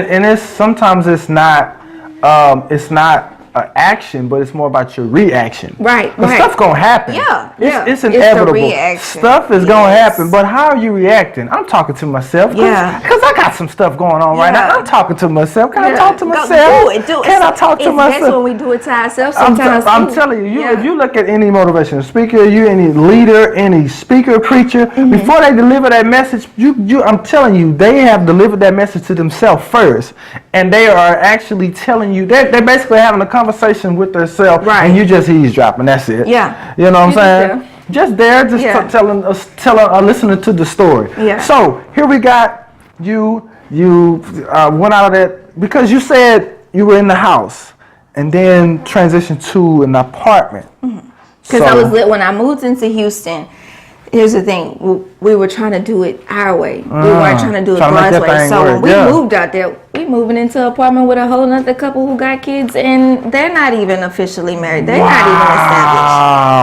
and it's sometimes it's not action, but it's more about your reaction. Right. Stuff's gonna happen. It's inevitable. Stuff is gonna happen. But how are you reacting? I'm talking to myself. Because I got some stuff going on right now. I'm talking to myself. Can I talk to myself? Can I talk to myself? That's when we do it to ourselves sometimes. I'm telling you, if you look at any motivational speaker, any leader, any speaker, preacher, before they deliver that message, I'm telling you, they have delivered that message to themselves first. And they are actually telling you, they're basically having a conversation with themselves, and you just easdropping. That's it. You know what I'm saying? Just there, telling listening to the story. So here we got you went out of that because you said you were in the house and then transitioned to an apartment. Because when I moved into Houston. Here's the thing, we were trying to do it our way. We weren't trying to do it God's way. So when we moved out there, we moving into an apartment with a whole other couple who got kids, and they're not even officially married. They're not even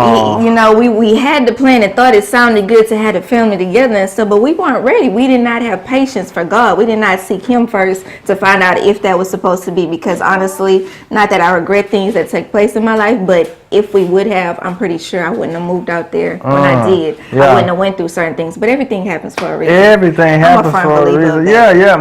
established. You know, we had the plan and thought it sounded good to have the family together and stuff, but we weren't ready. We did not have patience for God. We did not seek Him first to find out if that was supposed to be, because honestly, not that I regret things that take place in my life, but if we would have, I'm pretty sure I wouldn't have moved out there when I did. I wouldn't have went through certain things, but everything happens for a reason. Everything happens for a reason.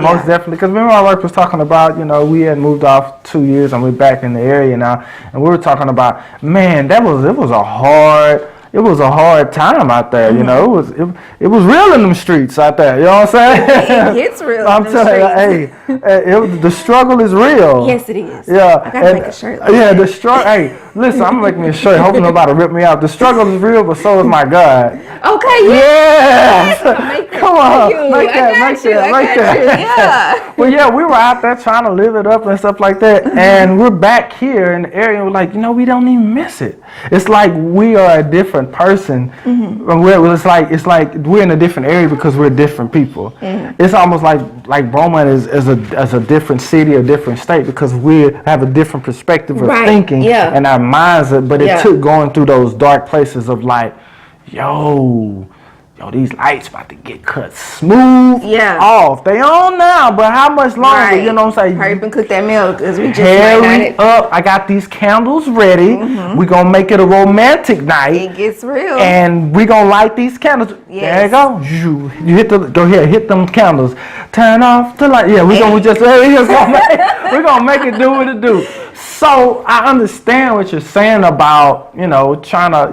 Most definitely. Because remember, my wife was talking about, we had moved off 2 years and we're back in the area now, and we were talking about, man, it was a hard time out there. You know, it was real in them streets out there. You know what I'm saying? It gets real. I'm telling you, the struggle is real. Yes, it is. Yeah, I gotta make a shirt. The struggle. Hey, listen, I'm making me a shirt. Hoping nobody rip me out. The struggle is real, but so is my God. Okay. Come on, make that. Yeah. Well, we were out there trying to live it up and stuff like that, and we're back here in the area. And we're like, we don't even miss it. It's like we are a different person. It's like we're in a different area because we're different people. It's almost like Beaumont is a different city, a different state, because we have a different perspective of thinking and our minds. But it took going through those dark places of like, yo, these lights about to get cut smooth off. They on now, but how much longer? You know what I'm saying? Hurry up and cook that meal because we just hurry up. I got these candles ready. We're going to make it a romantic night. It gets real. And we're going to light these candles. There you go. You go ahead, hit them candles. Turn off the light. Yeah, we're going to make it do what it do. So I understand what you're saying about, trying to,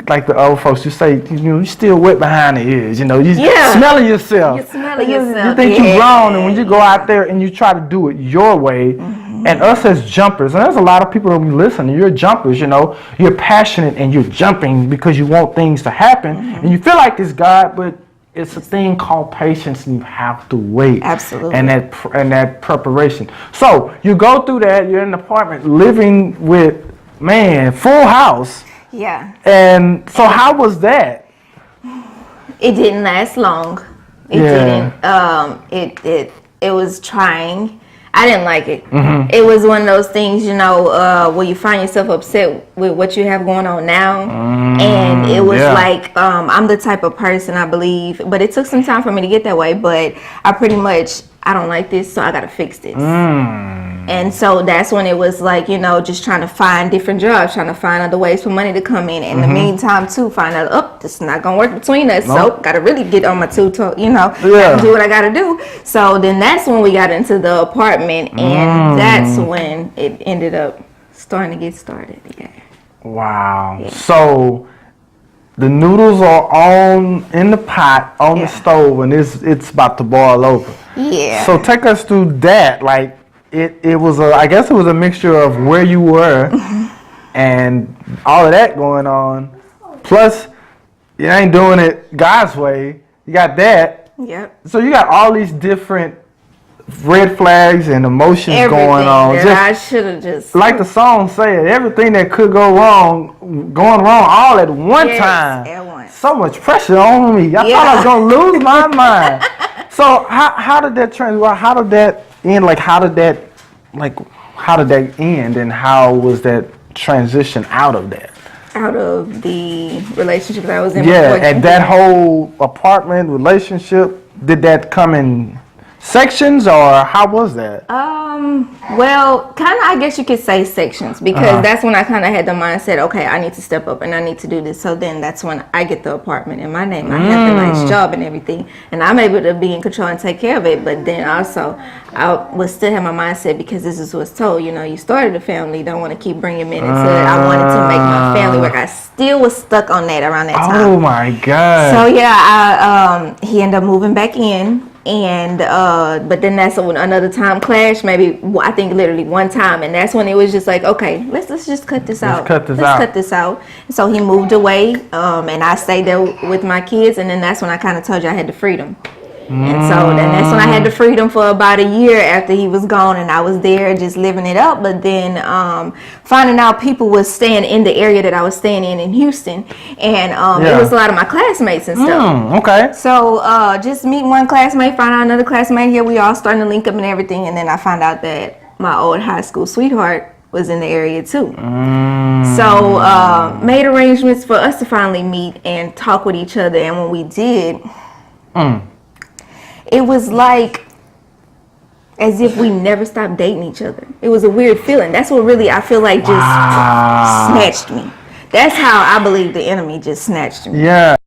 like the old folks, you say, you still wet behind the ears, you smelling yourself. You're smelling yourself. You think you're grown, and when you go out there and you try to do it your way, and us as jumpers, and there's a lot of people that listen, you're jumpers, you're passionate and you're jumping because you want things to happen, and you feel like it's God, but it's a thing called patience, and you have to wait. Absolutely. And that preparation. So you go through that. You're in an apartment, living with full house. Yeah. And so how was that? It didn't last long. It didn't. It was trying. I didn't like it. It was one of those things, where you find yourself upset with what you have going on now. And it was like, I'm the type of person, I believe, but it took some time for me to get that way, but I don't like this, so I got to fix this. And so that's when it was like, just trying to find different jobs, trying to find other ways for money to come in. In the meantime, too, find out, this is not going to work between us. So got to really get on my two-toe, gotta do what I got to do. So then that's when we got into the apartment, and that's when it ended up starting to get started. Yeah. Wow. Yeah. So the noodles are in the pot, on the stove, and it's about to boil over. Yeah. So take us through that. Like, it was I guess it was a mixture of where you were and all of that going on. Plus, you ain't doing it God's way. You got that. Yep. So you got all these different red flags and emotions going on. I should have just, like the song said, everything that could go wrong, going wrong all at one time. At once. So much pressure on me. I thought I was gonna lose my mind. So how did that how did that end? How did that end, and how was that transition out of that? Out of the relationship that I was in. Yeah, and that whole apartment relationship, did that come in sections, or how was that? Well, kind of, I guess you could say sections, because that's when I kind of had the mindset, okay, I need to step up and I need to do this. So then that's when I get the apartment in my name. I have the nice job and everything, and I'm able to be in control and take care of it. But then also, I would still have my mindset, because this is what's told, you know, you started a family, you don't want to keep bringing men into it. I wanted to make my family work. I still was stuck on that around that time. Oh my God. So yeah, he ended up moving back in. And but then that's when another time clash, maybe I think literally one time, and that's when it was just like, okay, let's just cut this out. Let's cut this out. And so he moved away, and I stayed there with my kids, and then that's when I kind of told you I had the freedom. And so then that's when I had the freedom for about a year after he was gone, and I was there just living it up. But then finding out people was staying in the area that I was staying in Houston, and it was a lot of my classmates and stuff. Okay. So just meeting one classmate, find out another classmate here, we all starting to link up and everything, and then I found out that my old high school sweetheart was in the area too. So made arrangements for us to finally meet and talk with each other, and when we did, it was like as if we never stopped dating each other. It was a weird feeling. That's what really I feel like just snatched me. That's how I believe the enemy just snatched me. Yeah.